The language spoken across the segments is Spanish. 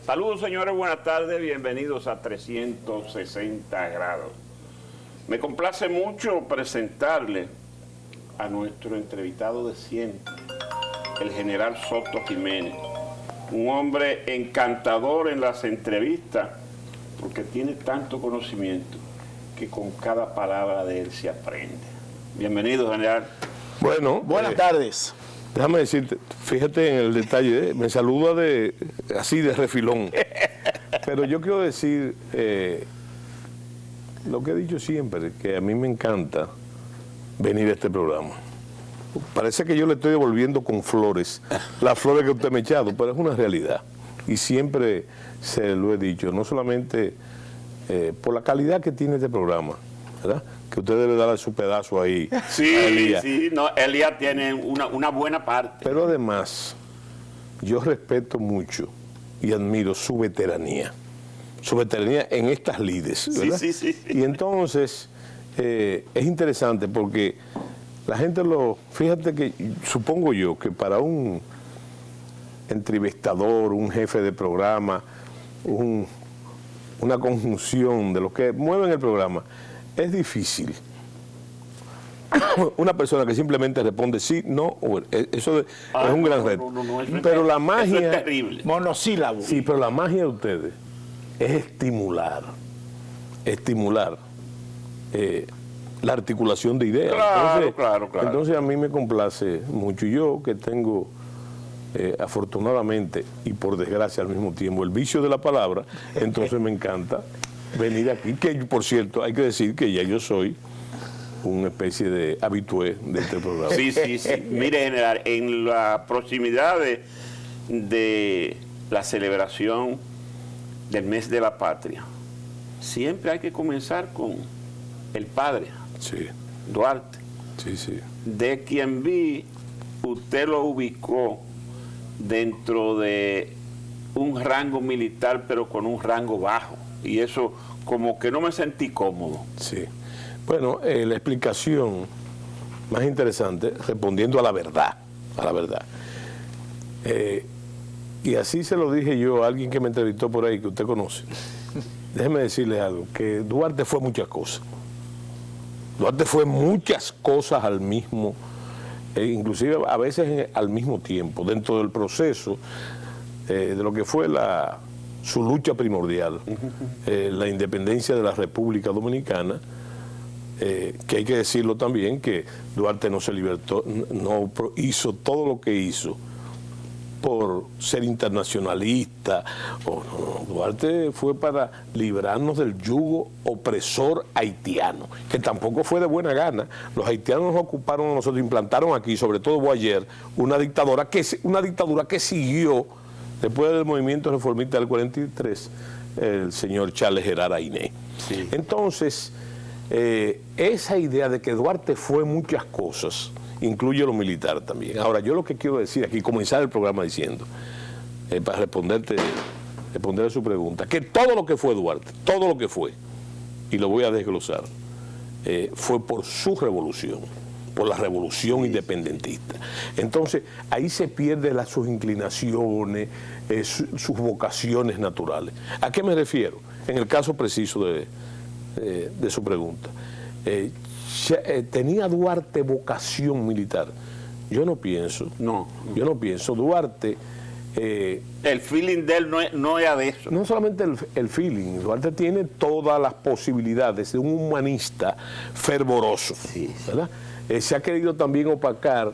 Saludos, señores, buenas tardes, bienvenidos a 360 grados. Me complace mucho presentarle a nuestro entrevistado de siempre, el general Soto Jiménez, un hombre encantador en las entrevistas, porque tiene tanto conocimiento que con cada palabra de él se aprende. Bienvenido, general. Bueno, buenas tardes. Déjame decirte, fíjate en el detalle, me saluda así de refilón. Pero yo quiero decir lo que he dicho siempre, que a mí me encanta venir a este programa. Parece que yo le estoy devolviendo con flores, las flores que usted me ha echado, pero es una realidad. Y siempre se lo he dicho, no solamente por la calidad que tiene este programa, ¿verdad? Que usted debe darle su pedazo ahí. Sí, a Elías. Sí, no, Elías tiene una buena parte. Pero además, yo respeto mucho y admiro su veteranía en estas lides, ¿verdad? Sí. Y entonces, es interesante porque la gente fíjate que, supongo yo, que para un entrevistador, un jefe de programa, una conjunción de los que mueven el programa, es difícil. Una persona que simplemente responde sí, no, eso es un gran reto. Pero la magia... Eso es terrible. Monosílabo. Sí, pero la magia de ustedes es estimular la articulación de ideas. Claro. Entonces a mí me complace mucho. Yo que tengo, afortunadamente y por desgracia al mismo tiempo, el vicio de la palabra, entonces me encanta venir aquí, que por cierto hay que decir que ya yo soy una especie de habitué de este programa. Sí. Mire, general, en la proximidad de la celebración del mes de la patria, siempre hay que comenzar con el padre, sí. Duarte. Sí. De quien vi, usted lo ubicó dentro de un rango militar, pero con un rango bajo. Y eso como que no me sentí cómodo. Sí. Bueno, la explicación más interesante, respondiendo a la verdad. Y así se lo dije yo a alguien que me entrevistó por ahí, que usted conoce. Déjeme decirle algo, que Duarte fue muchas cosas. Duarte fue muchas cosas al mismo, inclusive a veces al mismo tiempo, dentro del proceso de lo que fue su lucha primordial, la independencia de la República Dominicana, que hay que decirlo también, que Duarte no se libertó, no hizo todo lo que hizo por ser internacionalista. Duarte fue para librarnos del yugo opresor haitiano, que tampoco fue de buena gana. Los haitianos nos ocuparon a nosotros, implantaron aquí, sobre todo Boyer, una dictadura que siguió después del movimiento reformista del 43, el señor Charles Gerard Ainé. Sí. Entonces, esa idea de que Duarte fue muchas cosas, incluye lo militar también. Ahora, yo lo que quiero decir aquí, comenzar el programa diciendo, para responder a su pregunta, que todo lo que fue Duarte, todo lo que fue, y lo voy a desglosar, fue por su revolución, por la revolución independentista. Entonces, ahí se pierden sus inclinaciones, sus vocaciones naturales. ¿A qué me refiero? En el caso preciso de su pregunta. ¿Tenía Duarte vocación militar? Yo no pienso. Yo no pienso. Duarte... el feeling de él no es de eso. No solamente el feeling. Duarte tiene todas las posibilidades de un humanista fervoroso. Sí. ¿Verdad? Se ha querido también opacar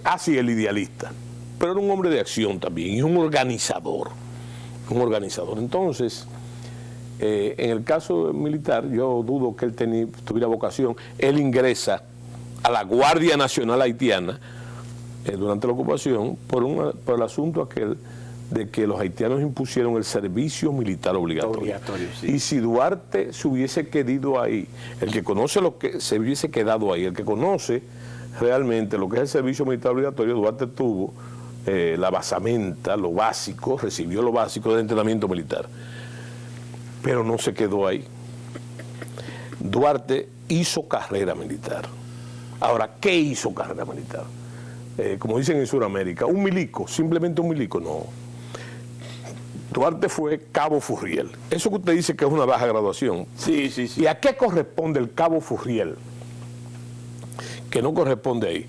así el idealista. Pero era un hombre de acción también y un organizador. Entonces... en el caso militar, yo dudo que él tuviera vocación. Él ingresa a la Guardia Nacional Haitiana durante la ocupación por el asunto aquel de que los haitianos impusieron el servicio militar obligatorio. Sí. Y si Duarte se hubiese quedado ahí, el que conoce lo que se hubiese quedado ahí, el que conoce realmente lo que es el servicio militar obligatorio, Duarte tuvo la basamenta, lo básico, recibió lo básico del entrenamiento militar. Pero no se quedó ahí. Duarte hizo carrera militar. Ahora, ¿qué hizo carrera militar? Como dicen en Sudamérica, un milico, simplemente un milico, no. Duarte fue Cabo Furriel. Eso que usted dice que es una baja graduación. Sí, sí, sí. ¿Y a qué corresponde el Cabo Furriel? Que no corresponde ahí.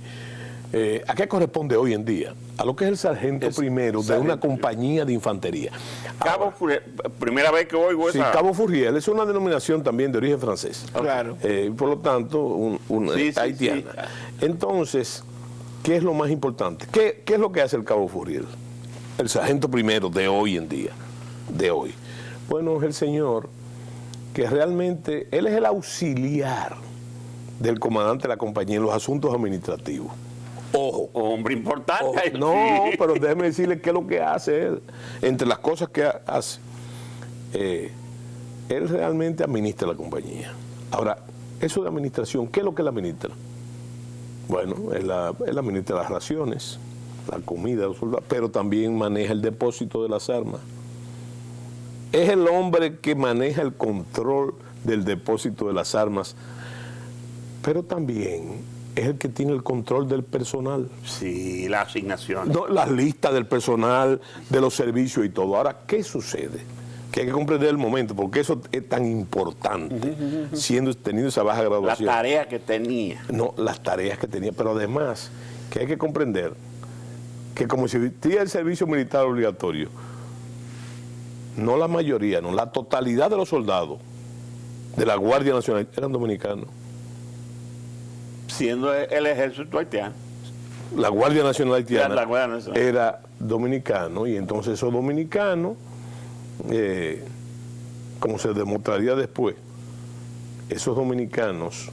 ¿A qué corresponde hoy en día? A lo que es el sargento primero de una compañía de infantería. Cabo Furriel, primera vez que oigo Sí, esa. Cabo Furriel es una denominación también de origen francés. Claro. Por lo tanto, Sí, sí, haitiana. sí. Entonces, ¿qué es lo más importante? ¿Qué es lo que hace el Cabo Furriel? El sargento primero de hoy en día, de hoy. Bueno, es el señor que realmente, él es el auxiliar del comandante de la compañía en los asuntos administrativos. Ojo. Hombre importante. Ojo. No, Sí. pero déjeme decirle qué es lo que hace él. Entre las cosas que hace, él realmente administra la compañía. Ahora, eso de administración, ¿qué es lo que él administra? Bueno, él administra las raciones, la comida de los soldados, pero también maneja el depósito de las armas. Es el hombre que maneja el control del depósito de las armas, pero también es el que tiene el control del personal. Sí, la asignación. No, las listas del personal, de los servicios y todo. Ahora, ¿qué sucede? Que hay que comprender el momento, porque eso es tan importante, teniendo esa baja La graduación. tarea que tenía. No, las tareas que tenía, pero además que hay que comprender que como si existía el servicio militar obligatorio, no la mayoría, no, la totalidad de los soldados de la Guardia Nacional eran dominicanos. Siendo el ejército haitiano. La Guardia Nacional haitiana La Guardia Nacional. era dominicano, y entonces esos dominicanos, como se demostraría después, esos dominicanos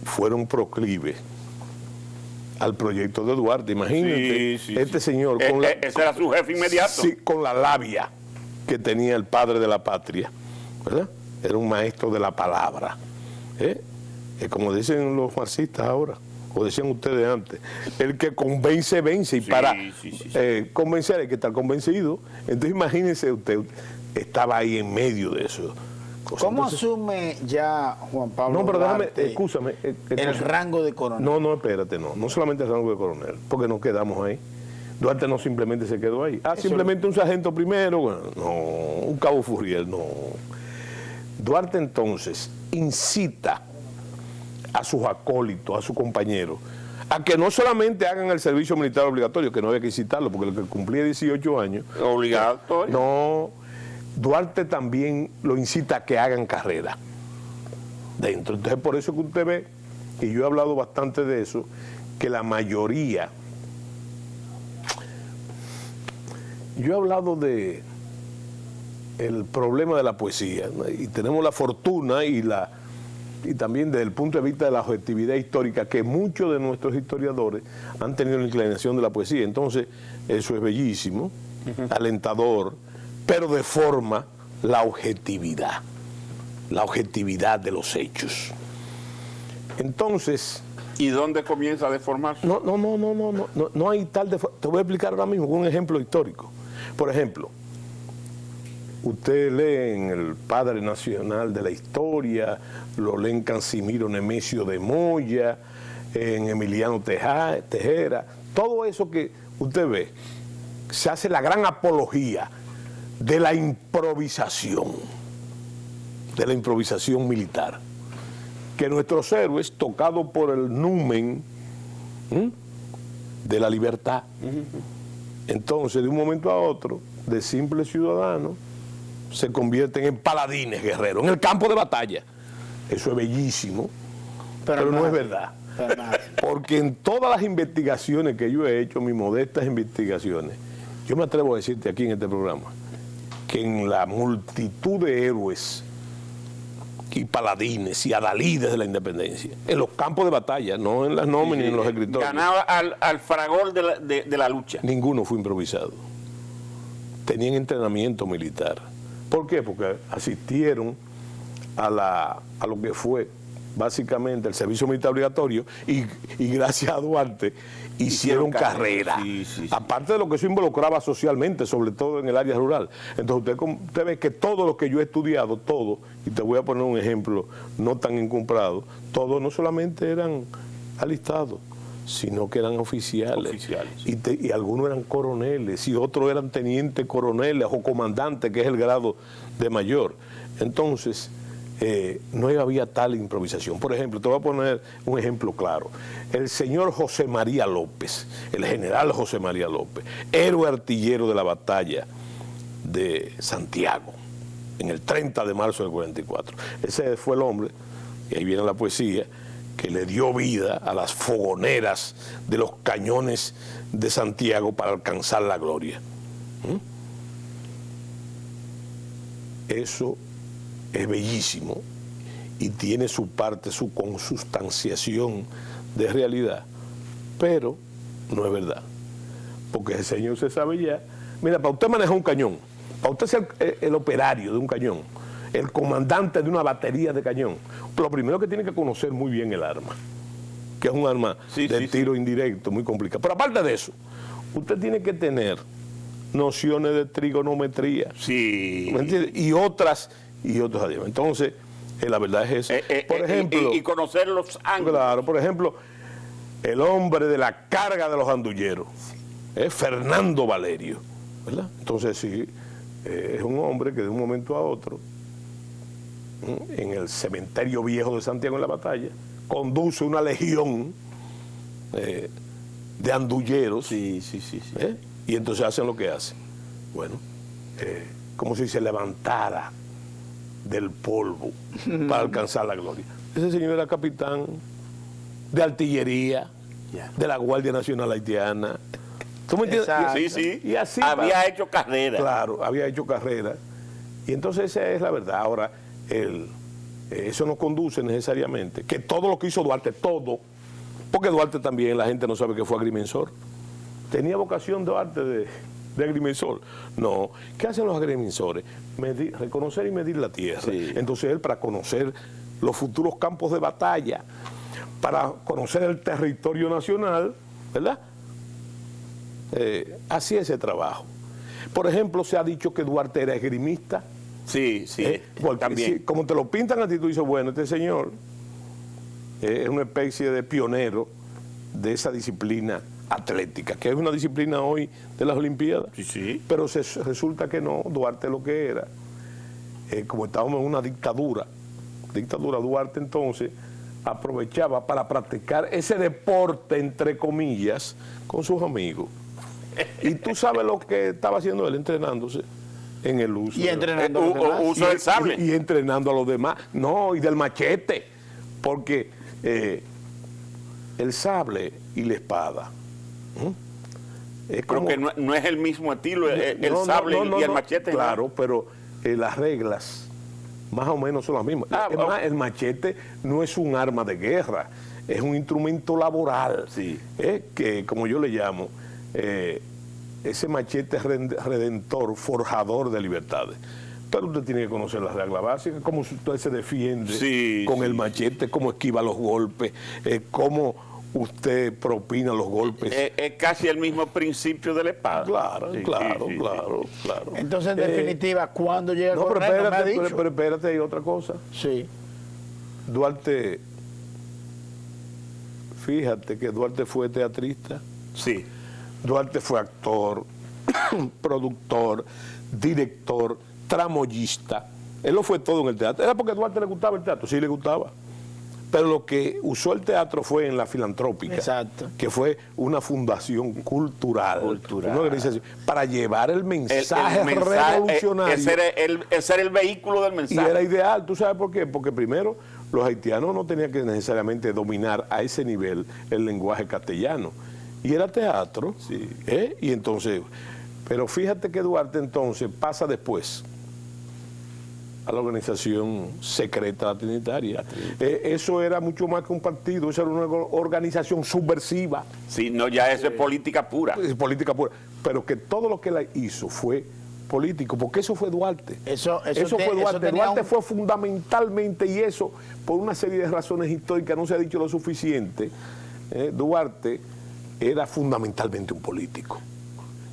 fueron proclives al proyecto de Duarte. Imagínate, Sí, sí, este sí. señor Ese era su jefe inmediato. sí, con la labia que tenía el padre de la patria, ¿verdad? Era un maestro de la palabra. Como dicen los marxistas ahora, o decían ustedes antes, el que convence, vence, y Sí, para sí, sí. convencer hay que estar convencido. Entonces imagínense usted, estaba ahí en medio de eso. ¿Cómo Entonces, asume ya Juan Pablo no, pero déjame, Duarte escúchame. el rango de coronel? No, espérate, no solamente el rango de coronel, porque nos quedamos ahí. Duarte no simplemente se quedó ahí. Simplemente un sargento primero, bueno, no, un cabo Furriel, no. Duarte entonces incita a sus acólitos, a sus compañeros, a que no solamente hagan el servicio militar obligatorio, que no había que incitarlo, porque el que cumplía 18 años... Obligatorio. No, Duarte también lo incita a que hagan carrera dentro. Entonces, por eso que usted ve, y yo he hablado bastante de eso, que la mayoría... Yo he hablado de el problema de la poesía, ¿no? Y tenemos la fortuna y también desde el punto de vista de la objetividad histórica, que muchos de nuestros historiadores han tenido la inclinación de la poesía. Entonces, eso es bellísimo, alentador, pero deforma la objetividad de los hechos. Entonces... ¿Y dónde comienza a deformarse? No hay tal te voy a explicar ahora mismo con un ejemplo histórico. Por ejemplo, usted lee en el Padre Nacional de la Historia, lo lee en Casimiro Nemesio de Moya, en Emiliano Tejera, todo eso que usted ve, se hace la gran apología de la improvisación militar. Que nuestros héroes, tocados por el numen de la libertad, entonces de un momento a otro, de simples ciudadanos, se convierten en paladines guerreros, en el campo de batalla. Eso es bellísimo, pero no es verdad. Porque en todas las investigaciones que yo he hecho, mis modestas investigaciones, yo me atrevo a decirte aquí en este programa, que en la multitud de héroes y paladines y adalides de la independencia, en los campos de batalla, no en las nóminas ni en los escritorios. Ganaba al fragor de la lucha. Ninguno fue improvisado. Tenían entrenamiento militar. ¿Por qué? Porque asistieron a lo que fue básicamente el servicio militar obligatorio y gracias a Duarte hicieron carrera. Sí. Aparte de lo que eso involucraba socialmente, sobre todo en el área rural. Entonces usted ve que todo lo que yo he estudiado, todo, y te voy a poner un ejemplo no tan incomprado, todos no solamente eran alistados, sino que eran oficiales. Oficiales. Y algunos eran coroneles y otros eran tenientes coroneles o comandantes, que es el grado de mayor. Entonces, no había tal improvisación. Por ejemplo, te voy a poner un ejemplo claro. El señor José María López, el general José María López, héroe artillero de la batalla de Santiago, en el 30 de marzo del 44. Ese fue el hombre, y ahí viene la poesía, que le dio vida a las fogoneras de los cañones de Santiago para alcanzar la gloria. Eso es bellísimo y tiene su parte, su consustanciación de realidad, pero no es verdad, porque ese señor se sabe ya. Mira, para usted manejar un cañón, para usted ser el operario de un cañón, el comandante de una batería de cañón, lo primero que tiene que conocer muy bien el arma, que es un arma de tiro indirecto, muy complicado. Pero aparte de eso, usted tiene que tener nociones de trigonometría, Sí. ¿me entiende? Y otros adiós. Entonces, la verdad es eso. Por ejemplo, y conocer los ángulos. claro, por ejemplo, el hombre de la carga de los andulleros, Fernando Valerio, ¿verdad? Entonces sí, es un hombre que de un momento a otro, en el cementerio viejo de Santiago en la batalla, conduce una legión de andulleros. Sí. Y entonces hacen lo que hacen. Bueno, como si se levantara del polvo para alcanzar la gloria. Ese señor era capitán de artillería de la Guardia Nacional Haitiana. ¿Tú me entiendes? Sí. Y así había hecho carrera. Claro, había hecho carrera. Y entonces esa es la verdad. Ahora, eso no conduce necesariamente que todo lo que hizo Duarte, todo, porque Duarte también, la gente no sabe que fue agrimensor. ¿Tenía vocación Duarte de agrimensor? No. ¿Qué hacen los agrimensores? Reconocer y medir la tierra. Sí. Entonces él, para conocer los futuros campos de batalla, para conocer el territorio nacional, ¿verdad? Hacía ese trabajo. Por ejemplo, se ha dicho que Duarte era esgrimista. Sí, Porque también. como te lo pintan a ti, tú dices, bueno, este señor es una especie de pionero de esa disciplina atlética, que es una disciplina hoy de las Olimpiadas. Sí. Pero resulta que no. Duarte lo que era, como estábamos en una dictadura, Duarte entonces aprovechaba para practicar ese deporte, entre comillas, con sus amigos. Y tú sabes lo que estaba haciendo él, entrenándose en el uso. Y entrenando a los demás. Uso del sable. Y entrenando a los demás. No, y del machete. Porque el sable y la espada. Creo que no es el mismo estilo, el sable y el machete. Claro, pero las reglas más o menos son las mismas. Es más, el machete no es un arma de guerra, es un instrumento laboral. Sí. Que, como yo le llamo, ese machete redentor, forjador de libertades. Pero usted tiene que conocer las reglas básicas, cómo usted se defiende con el machete, cómo esquiva los golpes, cómo usted propina los golpes. Es casi el mismo principio de la espada. Claro. Entonces, en definitiva, ¿cuándo llega No, Coronel? pero No me ha espérate, dicho. pero espérate, hay otra cosa. Sí. Duarte, fíjate que Duarte fue teatrista. Sí. Duarte fue actor, productor, director, tramoyista. Él lo fue todo en el teatro. ¿Era porque a Duarte le gustaba el teatro? Sí, le gustaba. Pero lo que usó el teatro fue en la Filantrópica. Exacto. Que fue una fundación cultural. Una organización, para llevar el mensaje revolucionario. Ese era el vehículo del mensaje. Y era ideal. ¿Tú sabes por qué? Porque primero, los haitianos no tenían que necesariamente dominar a ese nivel el lenguaje castellano. Y era teatro. Sí. Y entonces, pero fíjate que Duarte entonces pasa después a la organización secreta trinitaria. Eso era mucho más que un partido, eso era una organización subversiva. Sí, no, ya eso es política pura. Es política pura. Pero que todo lo que la hizo fue político, porque eso fue Duarte. Eso fue Duarte. eso tenía Duarte fue fundamentalmente, y eso por una serie de razones históricas no se ha dicho lo suficiente, Duarte era fundamentalmente un político.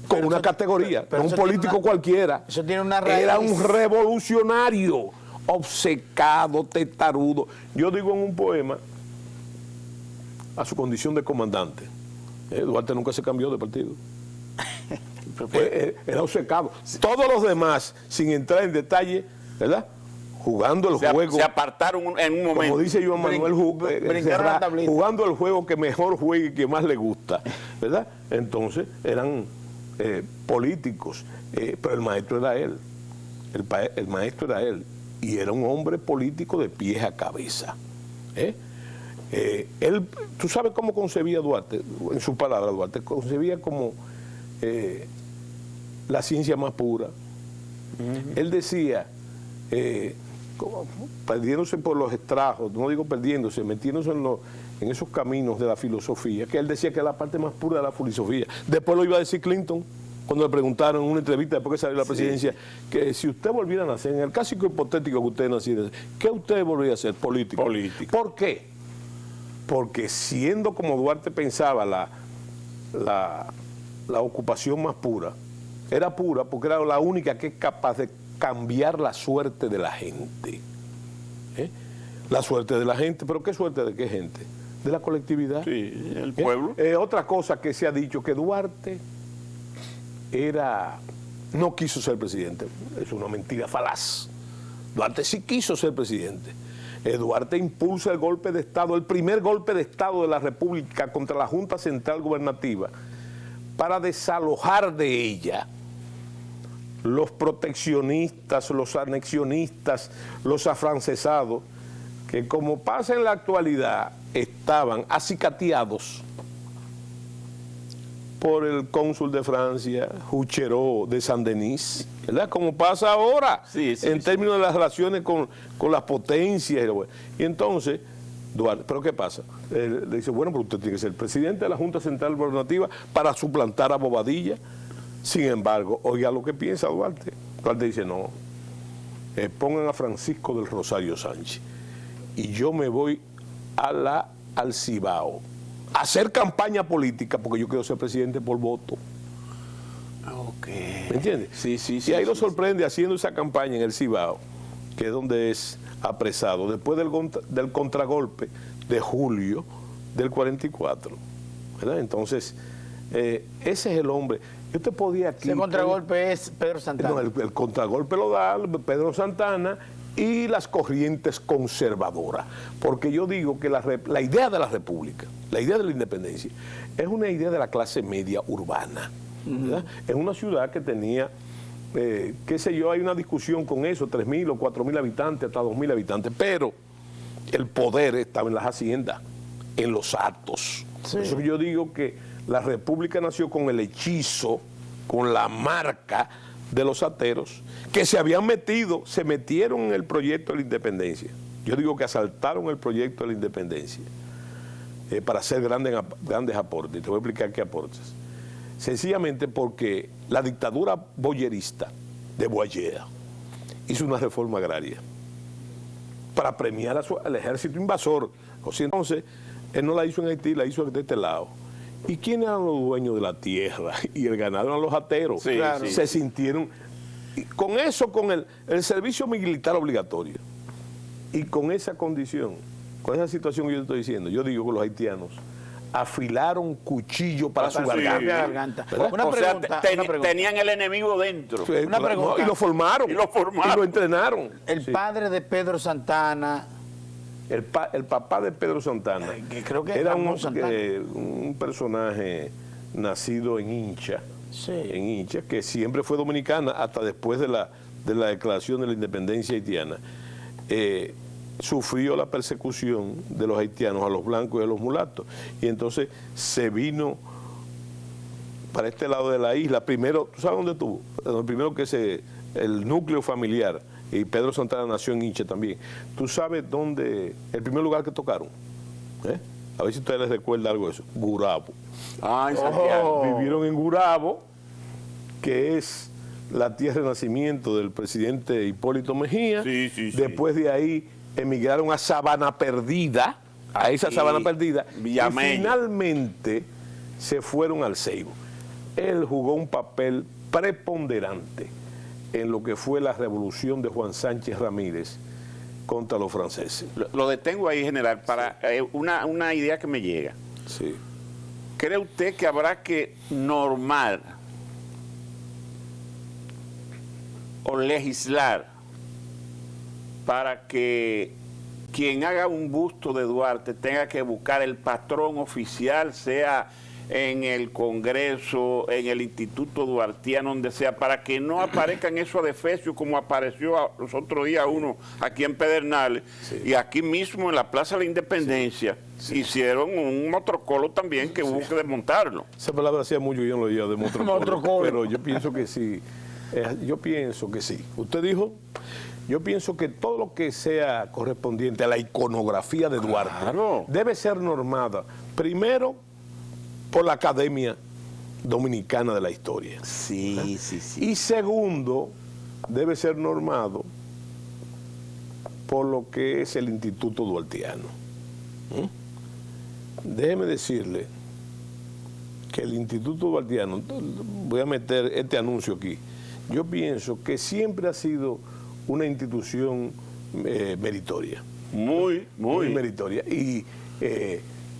Con una categoría, no un político cualquiera. Eso tiene una raíz. Era un revolucionario, obcecado, testarudo. Yo digo en un poema, a su condición de comandante. Duarte nunca se cambió de partido. Era obcecado. Todos los demás, sin entrar en detalle, ¿verdad? Jugando el juego. Se apartaron en un momento. Como dice Joan Manuel, jugando el juego que mejor juegue y que más le gusta, ¿verdad? Entonces eran políticos, pero el maestro era él. El maestro era él. Y era un hombre político de pies a cabeza. Tú sabes cómo concebía Duarte, en sus palabras, Duarte concebía como la ciencia más pura. Él decía, perdiéndose por los estrajos, no digo perdiéndose, metiéndose en esos caminos de la filosofía, que él decía que era la parte más pura de la filosofía. Después lo iba a decir Clinton, cuando le preguntaron en una entrevista después que salió la presidencia, que si usted volviera a nacer, en el caso hipotético que usted naciera, ¿qué usted volvería a ser? Político. ¿Por qué? Porque siendo como Duarte pensaba la ocupación más pura, era pura porque era la única que es capaz de cambiar la suerte de la gente. La suerte de la gente, pero ¿qué suerte de qué gente? De la colectividad. Sí, el pueblo. Otra cosa que se ha dicho, que Duarte no quiso ser presidente. Es una mentira falaz. Duarte sí quiso ser presidente. Duarte impulsa el golpe de Estado, el primer golpe de Estado de la República contra la Junta Central Gubernativa, para desalojar de ella los proteccionistas, los anexionistas, los afrancesados, que como pasa en la actualidad, estaban acicateados por el cónsul de Francia, Huchereau de Saint-Denis, ¿verdad? Como pasa ahora, en términos de las relaciones con las potencias. Y entonces, Duarte, ¿pero qué pasa? Le dice, bueno, pero usted tiene que ser presidente de la Junta Central Gubernativa para suplantar a Bobadilla. Sin embargo, oiga lo que piensa Duarte. Duarte dice, no, pongan a Francisco del Rosario Sánchez y yo me voy al Cibao a hacer campaña política porque yo quiero ser presidente por voto. ¿Me entiendes? Sí. Y ahí lo sorprende haciendo esa campaña en el Cibao, que es donde es apresado, después del contragolpe de julio del 44. ¿Verdad? Entonces, ese es el hombre. Yo te podía aquí... Ese contragolpe es Pedro Santana. No, el contragolpe lo da Pedro Santana y las corrientes conservadoras. Porque yo digo que la idea de la república, la idea de la independencia, es una idea de la clase media urbana. ¿Verdad? Es una ciudad que tenía, qué sé yo, hay una discusión con eso, 3.000 o 4.000 habitantes, hasta 2.000 habitantes, pero el poder estaba en las haciendas, en los atos. Sí. Por eso yo digo que la república nació con el hechizo, con la marca de los ateros, que se metieron en el proyecto de la independencia. Yo digo que asaltaron el proyecto de la independencia para hacer grandes aportes. Te voy a explicar qué aportes. Sencillamente porque la dictadura boyerista de Boyer hizo una reforma agraria para premiar al ejército invasor. Entonces, él no la hizo en Haití, la hizo de este lado. ¿Y quiénes eran los dueños de la tierra? Y el ganado eran los ateros. Sí, claro. Se sintieron... Con eso, con el servicio militar obligatorio, y con esa condición, con esa situación que yo te estoy diciendo, yo digo que los haitianos afilaron cuchillo para su garganta. Una pregunta. Tenían el enemigo dentro. Sí, una pregunta. Y lo formaron. Y lo entrenaron. El padre de Pedro Santana... El papá de Pedro Santana, que creo que era un personaje nacido en Hincha, que siempre fue dominicana hasta después de la declaración de la independencia haitiana. Sufrió la persecución de los haitianos a los blancos y a los mulatos. Y entonces se vino para este lado de la isla. Primero, ¿tú sabes dónde estuvo? Primero que el núcleo familiar. Y Pedro Santana nació en Hincha también. ¿Tú sabes dónde, el primer lugar que tocaron? A ver si ustedes les recuerda algo de eso. Gurabo. En Santiago. Vivieron en Gurabo, que es la tierra de nacimiento del presidente Hipólito Mejía. Sí. Después de ahí emigraron a Sabana Perdida, a esa Sabana Perdida. Villamella. Y finalmente se fueron al Seibo. Él jugó un papel preponderante en lo que fue la revolución de Juan Sánchez Ramírez contra los franceses. Lo detengo ahí, general, para una idea que me llega. Sí. ¿Cree usted que habrá que normar o legislar para que quien haga un busto de Duarte tenga que buscar el patrón oficial, sea en el Congreso, en el Instituto Duartiano, donde sea, para que no aparezcan esos adefesios como apareció los otros días uno aquí en Pedernales, y aquí mismo en la Plaza de la Independencia hicieron un motrocolo también que hubo que desmontarlo. Esa palabra hacía mucho, yo no lo oía de motrocolo, Motrocolo. pero yo pienso que sí. Yo pienso que sí. Usted dijo, yo pienso que todo lo que sea correspondiente a la iconografía de Duarte Claro. debe ser normada, primero, por la Academia Dominicana de la Historia. Sí, sí, sí. Y segundo, debe ser normado por lo que es el Instituto Duartiano. Déjeme decirle que el Instituto Duartiano, voy a meter este anuncio aquí, yo pienso que siempre ha sido una institución meritoria. Muy meritoria. Y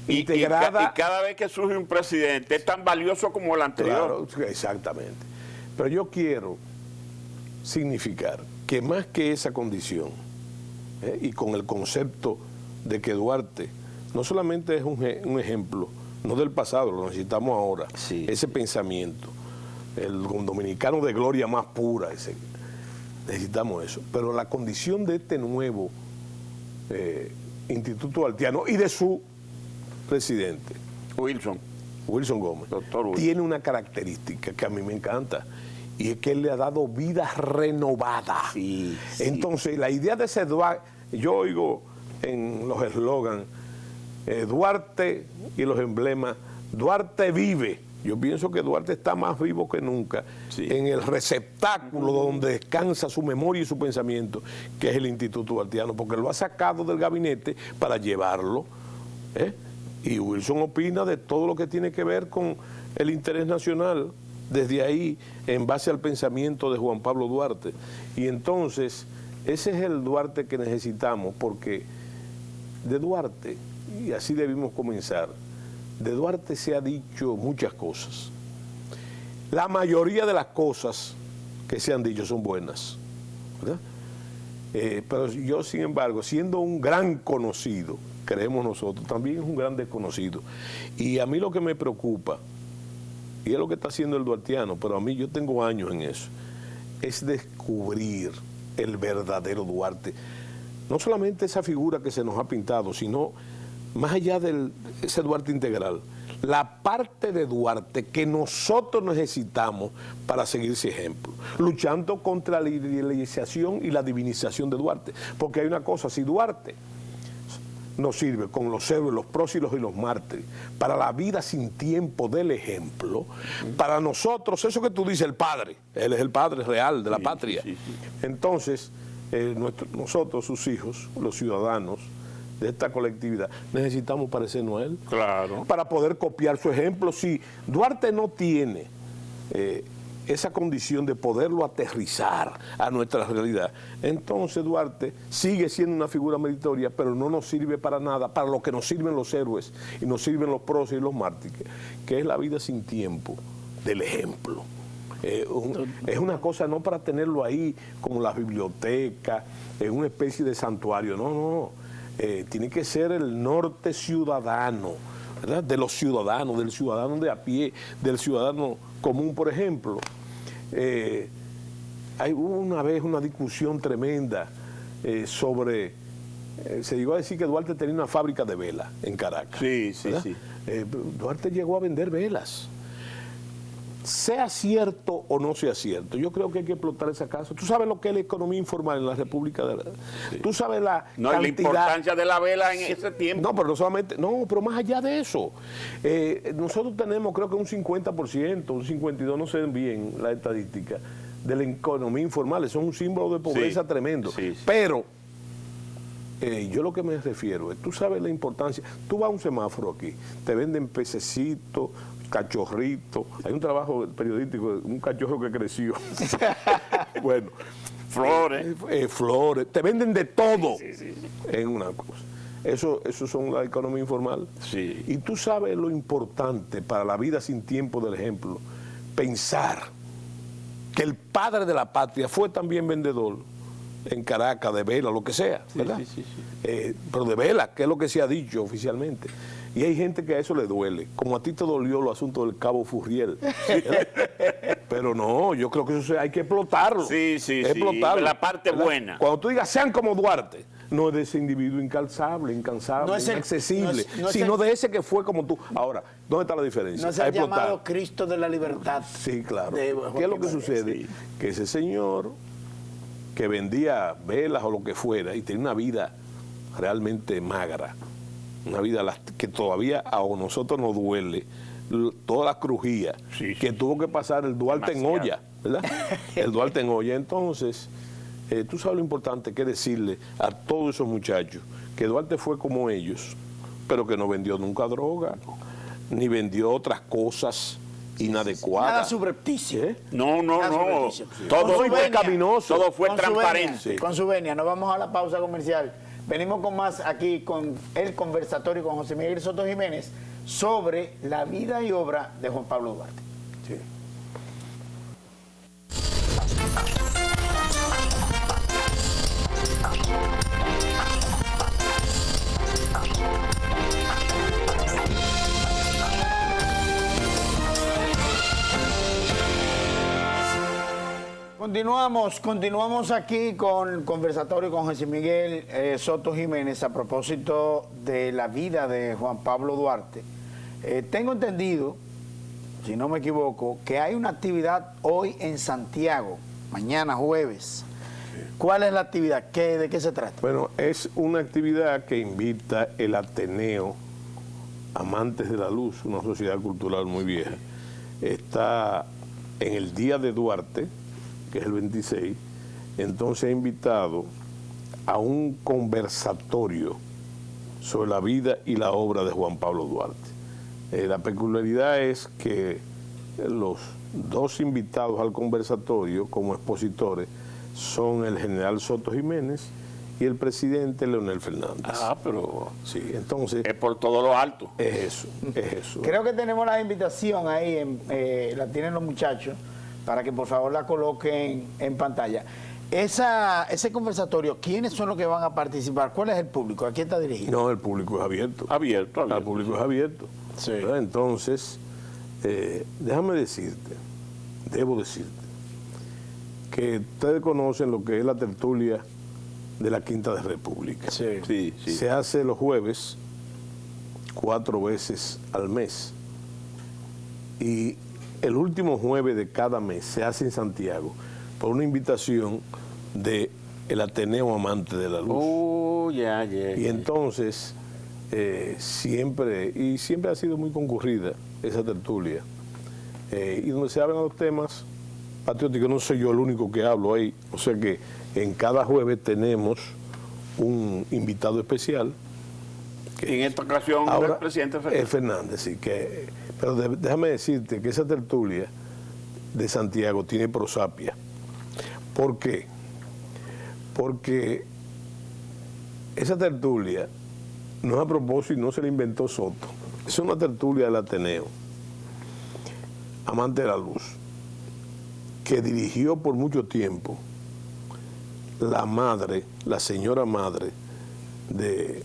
Y integrada. y cada vez que surge un presidente es tan valioso como el anterior. Claro, exactamente. Pero yo quiero significar que más que esa condición, y con el concepto de que Duarte no solamente es un ejemplo, no del pasado, lo necesitamos ahora, Sí. ese pensamiento, el dominicano de gloria más pura, necesitamos eso. Pero la condición de este nuevo Instituto Duartiano y de su presidente, Wilson Gómez, Doctor Wilson. tiene una característica que a mí me encanta, y es que él le ha dado vida renovada. Sí, sí. Entonces, la idea de ese Duarte, yo oigo en los eslogans, Duarte y los emblemas, Duarte vive. Yo pienso que Duarte está más vivo que nunca en el receptáculo donde descansa su memoria y su pensamiento, que es el Instituto Duartiano, porque lo ha sacado del gabinete para llevarlo. Y Wilson opina de todo lo que tiene que ver con el interés nacional, desde ahí, en base al pensamiento de Juan Pablo Duarte. Y entonces, ese es el Duarte que necesitamos, porque de Duarte, y así debimos comenzar, de Duarte se ha dicho muchas cosas. La mayoría de las cosas que se han dicho son buenas, ¿verdad? Pero yo, sin embargo, siendo un gran conocido, creemos nosotros, también es un gran desconocido. Y a mí lo que me preocupa, y es lo que está haciendo el duartiano, pero a mí yo tengo años en eso, es descubrir el verdadero Duarte. No solamente esa figura que se nos ha pintado, sino más allá de ese Duarte integral, la parte de Duarte que nosotros necesitamos para seguir ese ejemplo, luchando contra la idealización y la divinización de Duarte. Porque hay una cosa, si Duarte nos sirve con los héroes, los próceres y los mártires para la vida sin tiempo del ejemplo, para nosotros, eso que tú dices, el padre, él es el padre real de la patria. Sí. Entonces, nosotros, sus hijos, los ciudadanos de esta colectividad, necesitamos parecernos a él. Claro. Para poder copiar su ejemplo. Si Duarte no tiene esa condición de poderlo aterrizar a nuestra realidad, entonces Duarte sigue siendo una figura meritoria, pero no nos sirve para nada, para lo que nos sirven los héroes y nos sirven los próceres y los mártires, que es la vida sin tiempo del ejemplo. Es una cosa no para tenerlo ahí como la biblioteca, en una especie de santuario, no. Tiene que ser el norte ciudadano, ¿verdad? De los ciudadanos, del ciudadano de a pie, del ciudadano común. Por ejemplo, hubo una vez una discusión tremenda sobre, se llegó a decir que Duarte tenía una fábrica de velas en Caracas. Sí. Duarte llegó a vender velas. Sea cierto o no sea cierto, yo creo que hay que explotar esa casa. Tú sabes lo que es la economía informal en la República de Tú sabes la la importancia de la vela en ese tiempo. No, pero no solamente, pero más allá de eso. Nosotros tenemos, creo que un 50%, un 52%, no sé bien la estadística, de la economía informal. Eso es un símbolo de pobreza tremendo. Sí. Pero yo lo que me refiero es, tú sabes la importancia. Tú vas a un semáforo aquí, te venden pececitos, cachorrito, hay un trabajo periodístico, un cachorro que creció. Bueno, flores. Flores, te venden de todo en una cosa. Eso son la economía informal. Sí. Y tú sabes lo importante para la vida sin tiempo del ejemplo, pensar que el padre de la patria fue también vendedor en Caracas, de vela, lo que sea, ¿verdad? Sí. Pero de vela, que es lo que se ha dicho oficialmente. Y hay gente que a eso le duele, como a ti te dolió los asuntos del Cabo Furriel. Pero no, yo creo que eso hay que explotarlo. Sí, explotarlo, la parte ¿verdad? buena. Cuando tú digas, sean como Duarte, no es de ese individuo incansable, No es el- inaccesible, no es sino el- de ese que fue como tú. Ahora, ¿dónde está la diferencia? No se A ha explotar. llamado Cristo de la Libertad. Sí, claro. de ¿Qué es lo Joaquín que sucede? Valdés. Que ese señor que vendía velas o lo que fuera y tenía una vida realmente magra, una vida que todavía a nosotros nos duele, toda la crujía Sí, que tuvo que pasar el Duarte en Demasiado. olla, ¿verdad? El Duarte en olla. Entonces, tú sabes lo importante que es decirle a todos esos muchachos que Duarte fue como ellos, pero que no vendió nunca droga, ni vendió otras cosas inadecuadas. Nada subrepticio. ¿Eh? No, Nada subrepticio. todo Con su fue venia, caminoso. todo fue con su transparente. venia, con su venia. Nos vamos a la pausa comercial. Venimos con más aquí con el conversatorio con José Miguel Soto Jiménez sobre la vida y obra de Juan Pablo Duarte. Sí. Continuamos aquí con el conversatorio con José Miguel Soto Jiménez a propósito de la vida de Juan Pablo Duarte. Tengo entendido, si no me equivoco, que hay una actividad hoy en Santiago, mañana jueves. ¿Cuál es la actividad? ¿De qué se trata? Bueno, es una actividad que invita el Ateneo Amantes de la Luz, una sociedad cultural muy vieja. Está en el Día de Duarte, que es el 26, entonces ha invitado a un conversatorio sobre la vida y la obra de Juan Pablo Duarte. La peculiaridad es que los dos invitados al conversatorio como expositores son el general Soto Jiménez y el presidente Leonel Fernández. Pero Sí, entonces es por todo lo alto. es eso. Creo que tenemos la invitación ahí, la tienen los muchachos, para que por favor la coloquen en pantalla. Ese conversatorio, ¿quiénes son los que van a participar? ¿Cuál es el público? ¿A quién está dirigido? No, el público es abierto. Abierto. El público es abierto. Sí. ¿Verdad? Entonces, debo decirte, que ustedes conocen lo que es la tertulia de la Quinta de República. Sí. Se hace los jueves 4 veces al mes. Y el último jueves de cada mes se hace en Santiago por una invitación de el Ateneo Amante de la Luz. Ya. Y entonces, siempre ha sido muy concurrida esa tertulia. Y donde se hablan los temas patrióticos, no soy yo el único que hablo ahí. O sea que en cada jueves tenemos un invitado especial. En esta ocasión Ahora, el presidente Fernández. Fernández, sí. Pero déjame decirte que esa tertulia de Santiago tiene prosapia. ¿Por qué? Porque esa tertulia no es a propósito y no se la inventó Soto. Es una tertulia del Ateneo, Amante de la Luz, que dirigió por mucho tiempo la señora madre de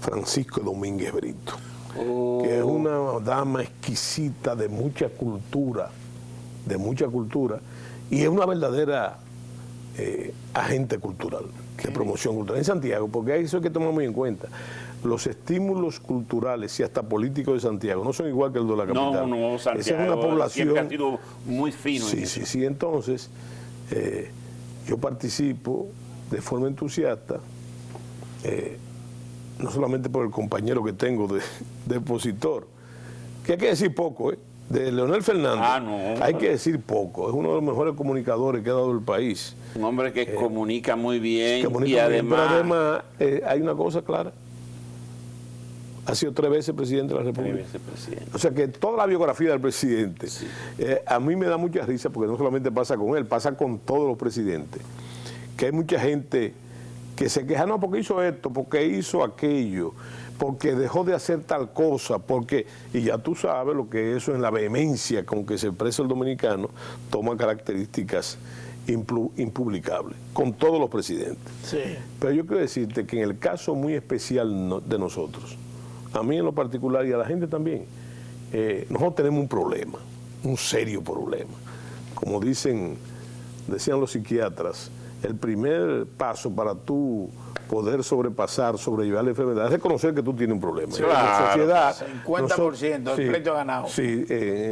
Francisco Domínguez Brito, que es una dama exquisita de mucha cultura, y es una verdadera agente cultural, de promoción cultural en Santiago, porque eso hay que tomar muy en cuenta. Los estímulos culturales y hasta políticos de Santiago no son igual que el de la capital. No, Santiago Esa es una población siempre ha sido muy fino. en eso. Sí, entonces yo participo de forma entusiasta, no solamente por el compañero que tengo de expositor, que hay que decir poco, de Leonel Fernández, No. hay que decir poco, es uno de los mejores comunicadores que ha dado el país. Un hombre que comunica muy bien Comunica y muy bien, además, pero además hay una cosa clara, ha sido 3 veces presidente de la República. vicepresidente. O sea que toda la biografía del presidente, a mí me da mucha risa porque no solamente pasa con él, pasa con todos los presidentes. Que hay mucha gente que se queja, no, porque hizo esto, porque hizo aquello, porque dejó de hacer tal cosa, porque, y ya tú sabes lo que eso en la vehemencia con que se expresa el dominicano, toma características impublicables, con todos los presidentes. Sí. Pero yo quiero decirte que en el caso muy especial de nosotros, a mí en lo particular y a la gente también, nosotros tenemos un problema, un serio problema. Como decían los psiquiatras, el primer paso para tú poder sobrellevar la enfermedad es reconocer que tú tienes un problema. Sí, en la sociedad, 50% del pleito ganado. Sí,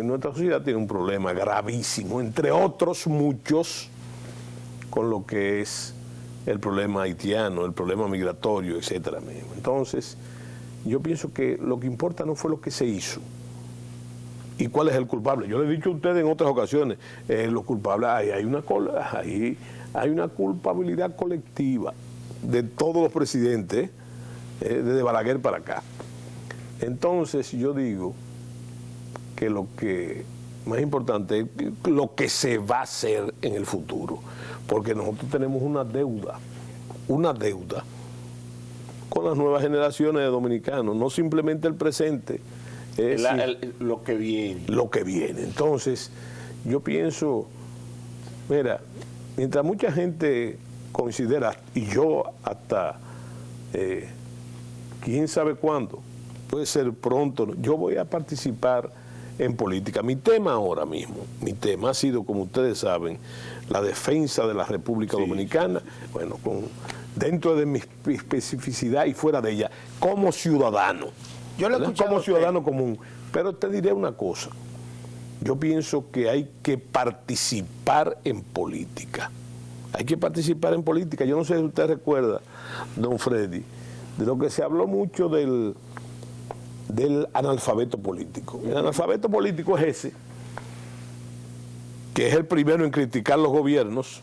nuestra sociedad tiene un problema gravísimo, entre otros muchos, con lo que es el problema haitiano, el problema migratorio, etcétera. Entonces, yo pienso que lo que importa no fue lo que se hizo y cuál es el culpable. Yo le he dicho a ustedes en otras ocasiones, los culpables, hay una culpabilidad colectiva de todos los presidentes, desde Balaguer para acá. Entonces yo digo que lo que más importante es lo que se va a hacer en el futuro, porque nosotros tenemos una deuda con las nuevas generaciones de dominicanos, no simplemente el presente, lo que viene. Lo que viene. Entonces, yo pienso, mira, mientras mucha gente considera, y yo hasta quién sabe cuándo, puede ser pronto, yo voy a participar en política. Mi tema ahora mismo, ha sido, como ustedes saben, la defensa de la República Dominicana, bueno, dentro de mi especificidad y fuera de ella, como ciudadano. Yo lo he escuchado como ciudadano común. Pero te diré una cosa, yo pienso que hay que participar en política. Hay que participar en política. Yo no sé si usted recuerda, don Freddy, de lo que se habló mucho del analfabeto político. El analfabeto político es ese, que es el primero en criticar los gobiernos.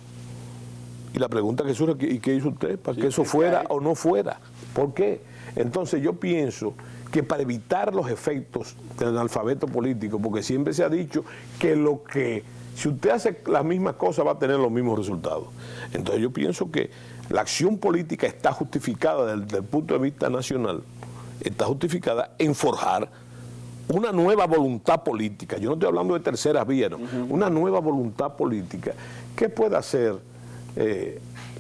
Y la pregunta que surge, ¿y qué hizo usted para que eso fuera o no fuera? ¿Por qué? Entonces yo pienso que para evitar los efectos del analfabeto político, porque siempre se ha dicho que si usted hace las mismas cosas va a tener los mismos resultados. Entonces yo pienso que la acción política está justificada desde el punto de vista nacional, está justificada en forjar una nueva voluntad política. Yo no estoy hablando de terceras vías, no. Una nueva voluntad política que pueda hacer,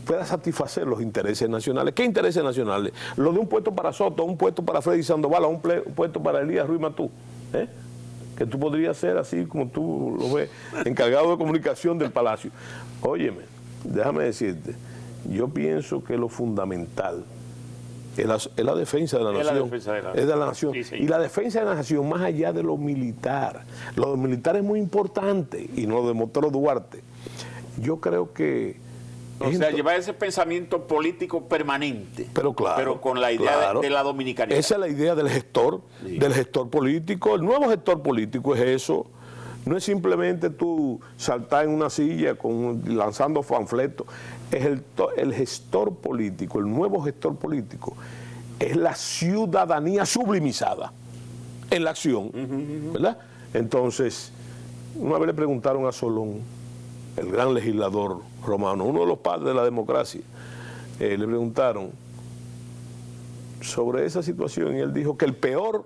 pueda satisfacer los intereses nacionales. ¿Qué intereses nacionales? Lo de un puesto para Soto, un puesto para Freddy Sandoval, un puesto para Elías Ruiz Matú, que tú podrías ser así como tú lo ves, encargado de comunicación del Palacio. Óyeme, déjame decirte, yo pienso que lo fundamental es la defensa de la nación. Es de la nación. Sí, sí. Y la defensa de la nación más allá de lo militar. Lo militar es muy importante y nos lo demostró Duarte. Yo creo que... O sea, llevar ese pensamiento político permanente. Pero claro. Pero con la idea de la dominicanidad. Esa es la idea del gestor político. El nuevo gestor político es eso. No es simplemente tú saltar en una silla lanzando panfletos. Es el gestor político, el nuevo gestor político, es la ciudadanía sublimizada en la acción, ¿verdad? Entonces, una vez le preguntaron a Solón, el gran legislador romano, uno de los padres de la democracia, le preguntaron sobre esa situación y él dijo que el peor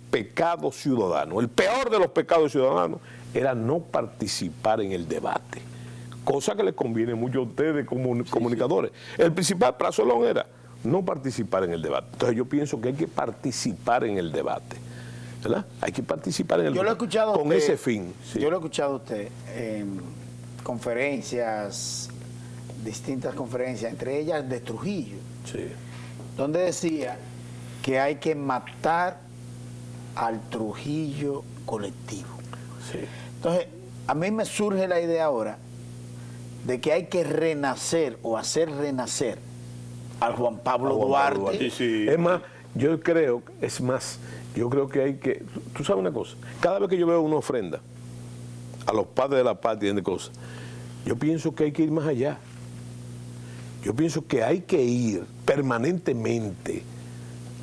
pecado ciudadano, el peor de los pecados ciudadanos era no participar en el debate, cosa que les conviene mucho a ustedes como comunicadores. El principal para Solón era no participar en el debate. Entonces yo pienso que hay que participar en el debate, ¿verdad? Hay que participar en el debate con ese fin. Sí. Yo lo he escuchado a usted en conferencias, distintas conferencias, entre ellas de Trujillo, donde decía que hay que matar al Trujillo colectivo. Sí. Entonces, a mí me surge la idea ahora de que hay que renacer o hacer renacer al Juan Pablo Duarte. Sí. Es más, yo creo que hay que... Tú sabes una cosa, cada vez que yo veo una ofrenda a los padres de la patria de cosas, yo pienso que hay que ir más allá. Yo pienso que hay que ir permanentemente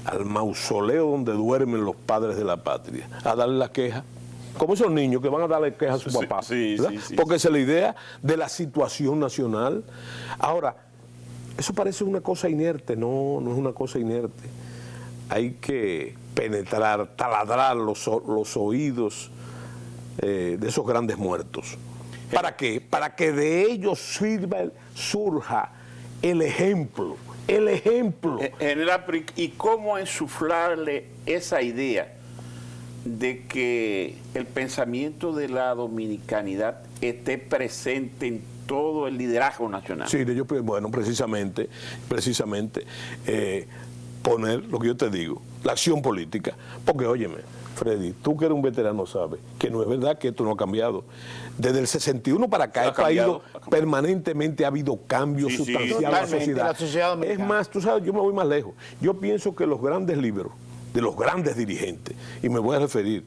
al mausoleo donde duermen los padres de la patria, a darle la queja. Como esos niños que van a darle queja a su papá. Sí. Porque esa es la idea de la situación nacional. Ahora, Eso parece una cosa inerte, no es una cosa inerte. Hay que penetrar, taladrar los oídos de esos grandes muertos. ¿Para qué? Para que de ellos surja el ejemplo. El ejemplo. General, ¿y cómo ensuflarle esa idea de que el pensamiento de la dominicanidad esté presente en todo el liderazgo nacional? Sí, bueno, precisamente poner lo que yo te digo, la acción política. Porque, óyeme, Freddy, tú que eres un veterano sabes que no es verdad que esto no ha cambiado. Desde el 61 para acá, el país permanentemente ha habido cambios sustanciales en la sociedad. Es más, tú sabes, yo me voy más lejos. Yo pienso que los grandes libros de los grandes dirigentes, y me voy a referir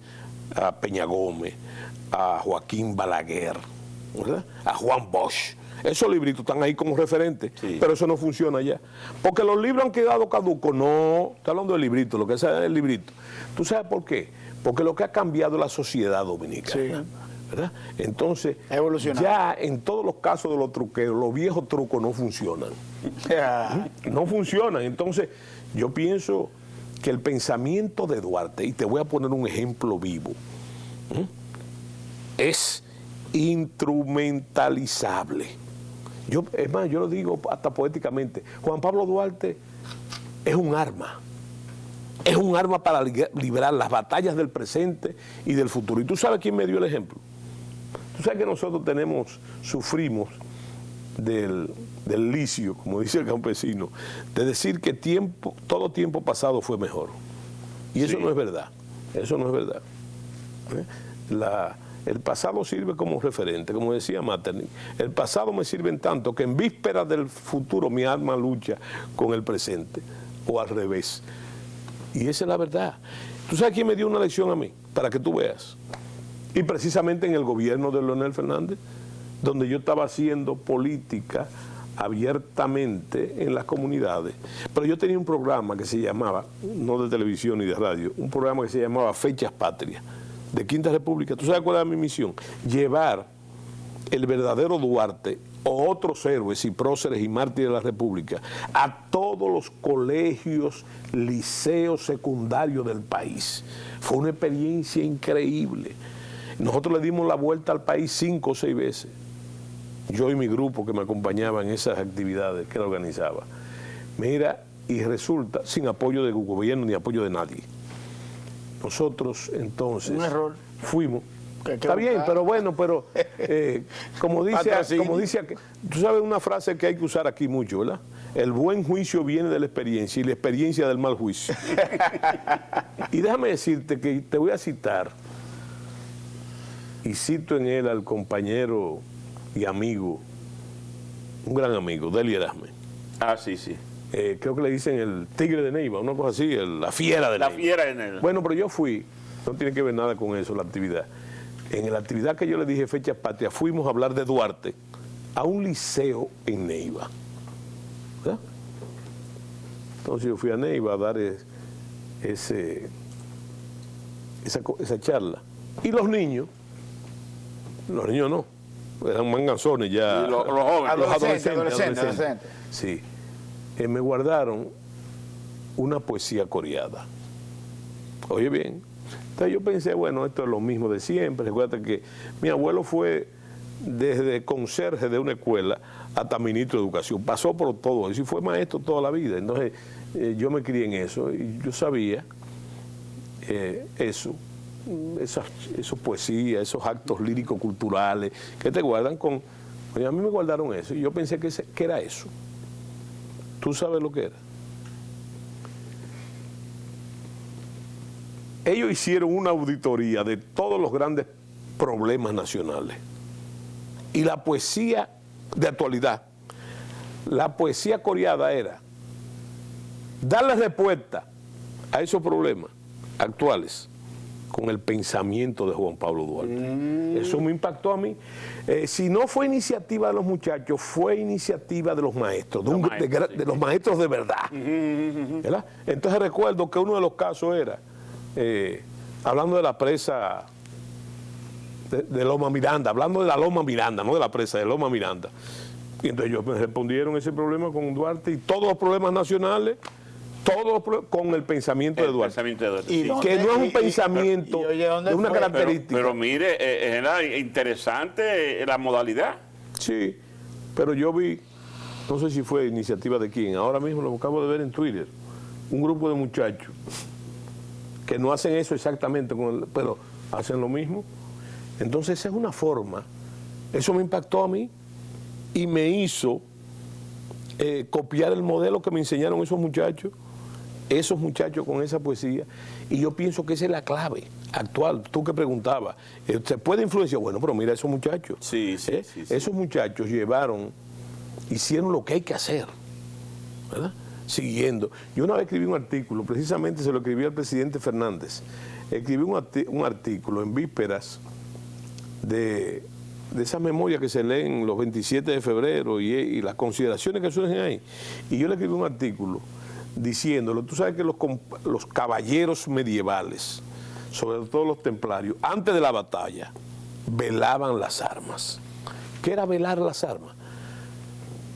a Peña Gómez, a Joaquín Balaguer, ¿verdad?, a Juan Bosch. Esos libritos están ahí como referentes, pero eso no funciona ya. Porque los libros han quedado caducos. No, está hablando del librito, lo que es el librito. ¿Tú sabes por qué? Porque lo que ha cambiado es la sociedad dominicana. ¿Verdad? Entonces, ya en todos los casos de los truqueros, los viejos trucos no funcionan. No funcionan. Entonces, yo pienso que el pensamiento de Duarte, y te voy a poner un ejemplo vivo, es instrumentalizable. Es más, yo lo digo hasta poéticamente, Juan Pablo Duarte es un arma. Es un arma para librar las batallas del presente y del futuro. ¿Y tú sabes quién me dio el ejemplo? Tú sabes que nosotros sufrimos del licio, como dice el campesino, de decir que todo tiempo pasado fue mejor. Y eso no es verdad. Eso no es verdad. El pasado sirve como referente, como decía Metternich. El pasado me sirve en tanto que en vísperas del futuro mi alma lucha con el presente, o al revés. Y esa es la verdad. ¿Tú sabes quién me dio una lección a mí? Para que tú veas. Y precisamente en el gobierno de Leonel Fernández, donde yo estaba haciendo política abiertamente en las comunidades. Pero yo tenía un programa que se llamaba, no de televisión ni de radio, un programa que se llamaba Fechas Patrias, de Quinta República. ¿Tú sabes cuál era mi misión? Llevar el verdadero Duarte o otros héroes y próceres y mártires de la República a todos los colegios, liceos secundarios del país. Fue una experiencia increíble. Nosotros le dimos la vuelta al país 5 o 6 veces. Yo y mi grupo que me acompañaba en esas actividades que él organizaba. Mira, y resulta, sin apoyo del gobierno ni apoyo de nadie. Nosotros entonces un error. Fuimos. Está bien, pero bueno, pero como dice, tú sabes una frase que hay que usar aquí mucho, ¿verdad? El buen juicio viene de la experiencia y la experiencia del mal juicio. Y déjame decirte que te voy a citar, y cito en él al compañero y amigo, un gran amigo, Deli Erasme. Ah, sí, sí. Creo que le dicen el tigre de Neiva, una cosa así, la fiera de Neiva. La fiera de Neiva. Bueno, pero yo fui, no tiene que ver nada con eso la actividad. En la actividad que yo le dije Fechas Patrias, fuimos a hablar de Duarte a un liceo en Neiva. ¿Verdad? Entonces yo fui a Neiva a dar esa charla. Y los niños no, eran manganzones ya. Los jóvenes. Los adolescentes. Sí. Me guardaron una poesía coreada. Oye bien. Entonces yo pensé, bueno, esto es lo mismo de siempre. Recuerda que mi abuelo fue desde conserje de una escuela hasta ministro de educación. Pasó por todo eso y fue maestro toda la vida. Entonces yo me crié en eso y yo sabía eso, poesías, esos actos líricos culturales que te guardan con... Oye, a mí me guardaron eso y yo pensé que era eso. ¿Tú sabes lo que era? Ellos hicieron una auditoría de todos los grandes problemas nacionales. Y la poesía de actualidad, la poesía coreada era darle respuesta a esos problemas actuales con el pensamiento de Juan Pablo Duarte. Eso me impactó a mí. Si no fue iniciativa de los muchachos, fue iniciativa de los maestros, de los maestros de verdad. ¿Verdad? Entonces recuerdo que uno de los casos era, hablando de la presa de Loma Miranda, hablando de la Loma Miranda, no de la presa, de Loma Miranda, Y entonces ellos me respondieron ese problema con Duarte y todos los problemas nacionales, con el pensamiento de Duarte. Sí. Que no es un pensamiento de una característica. Pero mire, era interesante la modalidad. Sí, pero yo vi, no sé si fue iniciativa de quién, ahora mismo lo acabo de ver en Twitter, un grupo de muchachos que no hacen eso exactamente, pero hacen lo mismo. Entonces esa es una forma, eso me impactó a mí y me hizo copiar el modelo que me enseñaron esos muchachos con esa poesía, y yo pienso que esa es la clave actual. Tú que preguntabas, ¿se puede influenciar? Bueno, pero mira esos muchachos. Sí. Esos muchachos hicieron lo que hay que hacer, ¿verdad? Siguiendo. Yo una vez escribí un artículo, precisamente se lo escribí al presidente Fernández. Escribí un artículo en vísperas de esas memorias que se leen los 27 de febrero y las consideraciones que surgen ahí. Y yo le escribí un artículo diciéndolo. Tú sabes que los caballeros medievales, sobre todo los templarios, antes de la batalla, velaban las armas. ¿Qué era velar las armas?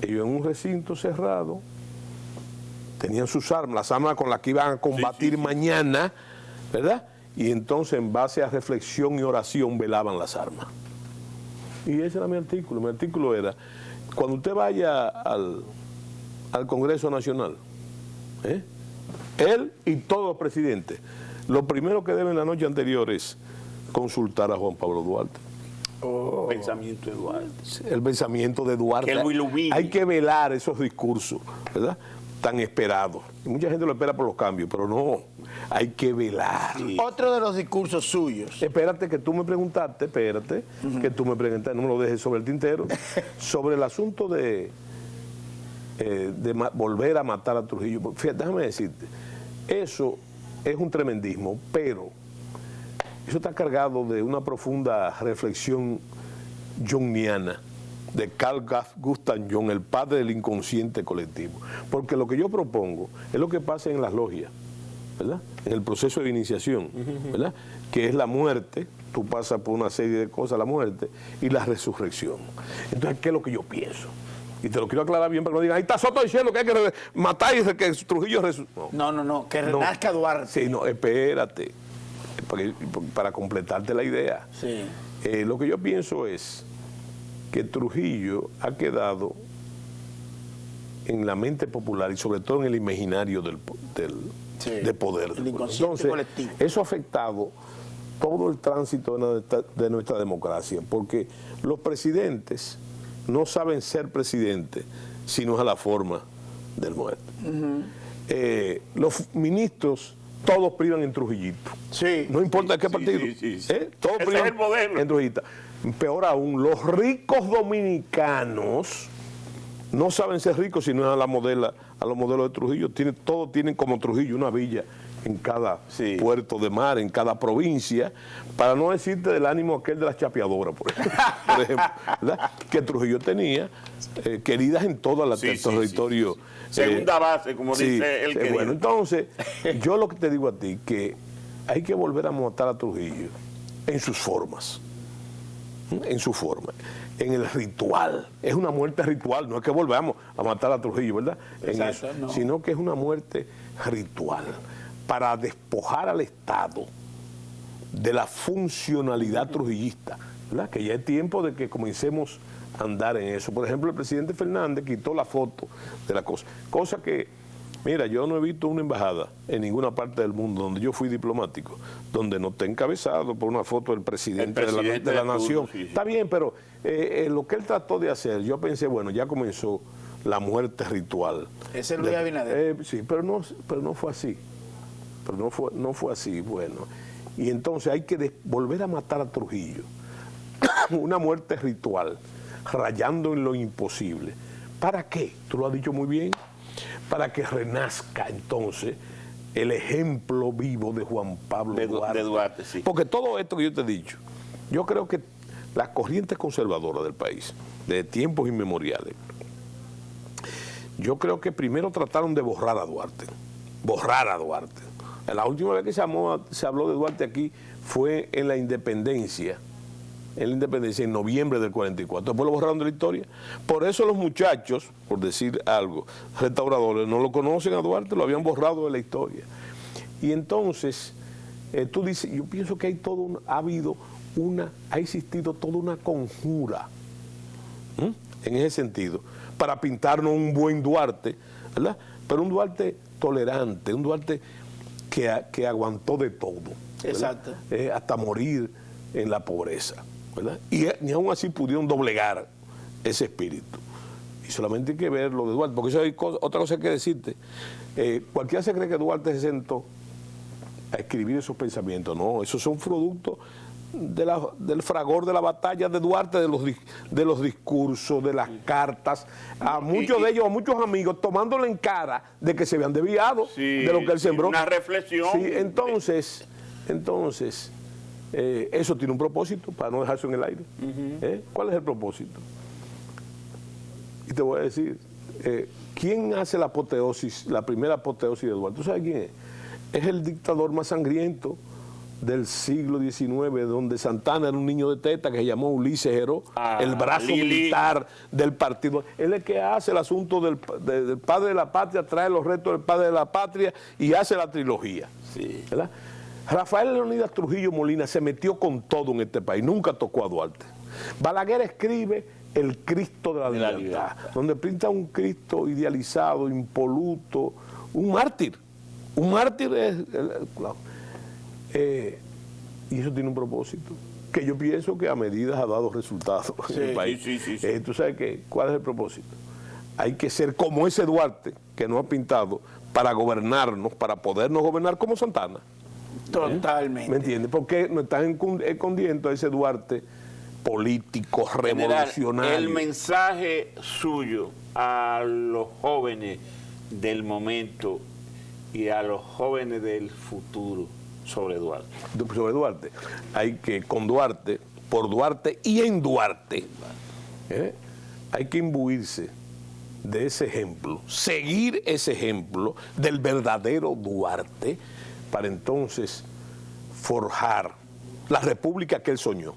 Ellos en un recinto cerrado tenían sus armas, las armas con las que iban a combatir mañana, ¿verdad? Y entonces en base a reflexión y oración velaban las armas. Y ese era mi artículo. Mi artículo era, cuando usted vaya al Congreso Nacional, él y todos los presidentes, lo primero que deben la noche anterior es consultar a Juan Pablo Duarte. Pensamiento de Duarte. El pensamiento de Duarte. Que lo ilumine. Hay que velar esos discursos, ¿verdad?, tan esperados. Y mucha gente lo espera por los cambios, pero no, hay que velar. Sí. Otro de los discursos suyos. Espérate que tú me preguntaste, que tú me preguntaste, no me lo dejes sobre el tintero, sobre el asunto de volver a matar a Trujillo. Fíjate, déjame decirte, eso es un tremendismo, pero eso está cargado de una profunda reflexión jungiana de Carl Gustav Jung, el padre del inconsciente colectivo. Porque lo que yo propongo es lo que pasa en las logias, ¿verdad?, en el proceso de iniciación, ¿verdad?, que es la muerte. Tú pasas por una serie de cosas, la muerte y la resurrección. Entonces, ¿qué es lo que yo pienso? Y te lo quiero aclarar bien para que no digan, ahí está Soto diciendo que hay que matar y que Trujillo No, que renazca Duarte. Sí, no, espérate, para completarte la idea. Sí. Lo que yo pienso es que Trujillo ha quedado en la mente popular y sobre todo en el imaginario de poder. El inconsciente colectivo. Eso ha afectado todo el tránsito de nuestra democracia, porque los presidentes no saben ser presidentes si no es a la forma del muerto. Los ministros todos privan en Trujillito. Sí. No importa de qué partido. Todos privan es el modelo. en Trujillito. Peor aún, los ricos dominicanos no saben ser ricos si no es a los modelos de Trujillo. Todos tienen como Trujillo una villa en cada puerto de mar, en cada provincia, para no decirte del ánimo aquel de las chapeadoras, por ejemplo, ¿verdad?, que Trujillo tenía, queridas en todo el territorio. Segunda base, como dice el querido. Bueno, entonces, yo lo que te digo a ti, que hay que volver a matar a Trujillo en sus formas. En su forma, en el ritual. Es una muerte ritual, no es que volvamos a matar a Trujillo, ¿verdad? Exacto, no. Sino que es una muerte ritual para despojar al Estado de la funcionalidad trujillista, ¿verdad? Que ya es tiempo de que comencemos a andar en eso. Por ejemplo, el presidente Fernández quitó la foto de la cosa que, mira, yo no he visto una embajada en ninguna parte del mundo donde yo fui diplomático, donde no esté encabezado por una foto del presidente de la nación. Sí. Está bien, pero lo que él trató de hacer, yo pensé, bueno, ya comenzó la muerte ritual. Ese es Luis Abinader. Sí, pero no fue así. Pero no fue así, bueno. Y entonces hay que volver a matar a Trujillo. Una muerte ritual, rayando en lo imposible. ¿Para qué? Tú lo has dicho muy bien. Para que renazca entonces el ejemplo vivo de Juan Pablo Duarte. De Duarte, sí. Porque todo esto que yo te he dicho, yo creo que las corrientes conservadoras del país, de tiempos inmemoriales, yo creo que primero trataron de borrar a Duarte. La última vez que se habló de Duarte aquí fue en la independencia en la independencia en noviembre del 44. Después lo borraron de la historia. Por eso los muchachos, por decir algo, restauradores, no lo conocen a Duarte, lo habían borrado de la historia. Y entonces, tú dices, yo pienso que hay ha existido toda una conjura en ese sentido, para pintarnos un buen Duarte, ¿verdad? Pero un Duarte tolerante, un Duarte que aguantó de todo, ¿verdad? Exacto. Hasta morir en la pobreza, ¿verdad? Y ni aún así pudieron doblegar ese espíritu. Y solamente hay que ver lo de Duarte, porque eso hay otra cosa que decirte. Cualquiera se cree que Duarte se sentó a escribir esos pensamientos. No, esos son productos del fragor de la batalla de Duarte, de los discursos, de las cartas, a muchos de ellos, a muchos amigos, tomándole en cara de que se habían desviado de lo que él sembró. Una reflexión. Sí, entonces, eso tiene un propósito, para no dejarse en el aire. ¿Cuál es el propósito? Y te voy a decir, ¿quién hace la apoteosis, la primera apoteosis de Duarte? ¿Tú sabes quién es? Es el dictador más sangriento del siglo XIX, donde Santana era un niño de teta que se llamó Ulises Heró, el brazo militar del partido. Él es el que hace el asunto del padre de la patria, trae los retos del padre de la patria y hace la trilogía. Sí. ¿Verdad? Rafael Leonidas Trujillo Molina se metió con todo en este país, nunca tocó a Duarte. Balaguer escribe El Cristo de la Libertad, donde pinta un Cristo idealizado, impoluto, un mártir. Un mártir es... y eso tiene un propósito, que yo pienso que a medidas ha dado resultados en el país. Sí. ¿Tú sabes cuál es el propósito? Hay que ser como ese Duarte que nos ha pintado para gobernarnos, para podernos gobernar como Santana. Totalmente. ¿Me entiendes? Porque nos están escondiendo a ese Duarte político, revolucionario. El mensaje suyo a los jóvenes del momento y a los jóvenes del futuro sobre Duarte. Sobre Duarte. Hay que, con Duarte, por Duarte y en Duarte, hay que imbuirse de ese ejemplo, seguir ese ejemplo del verdadero Duarte, para entonces forjar la república que él soñó,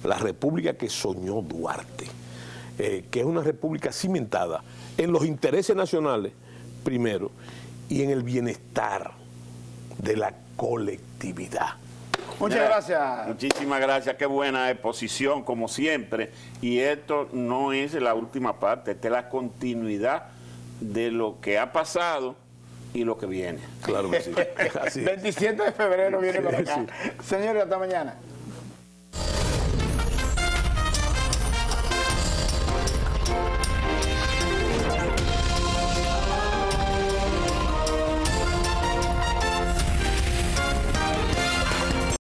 la república que soñó Duarte, que es una república cimentada en los intereses nacionales, primero, y en el bienestar de la colectividad. Muchas gracias. Muchísimas gracias, qué buena exposición, como siempre. Y esto no es la última parte, esta es la continuidad de lo que ha pasado y lo que viene. Claro que sí. Así es. 27 de febrero viene para acá. Señores, hasta mañana.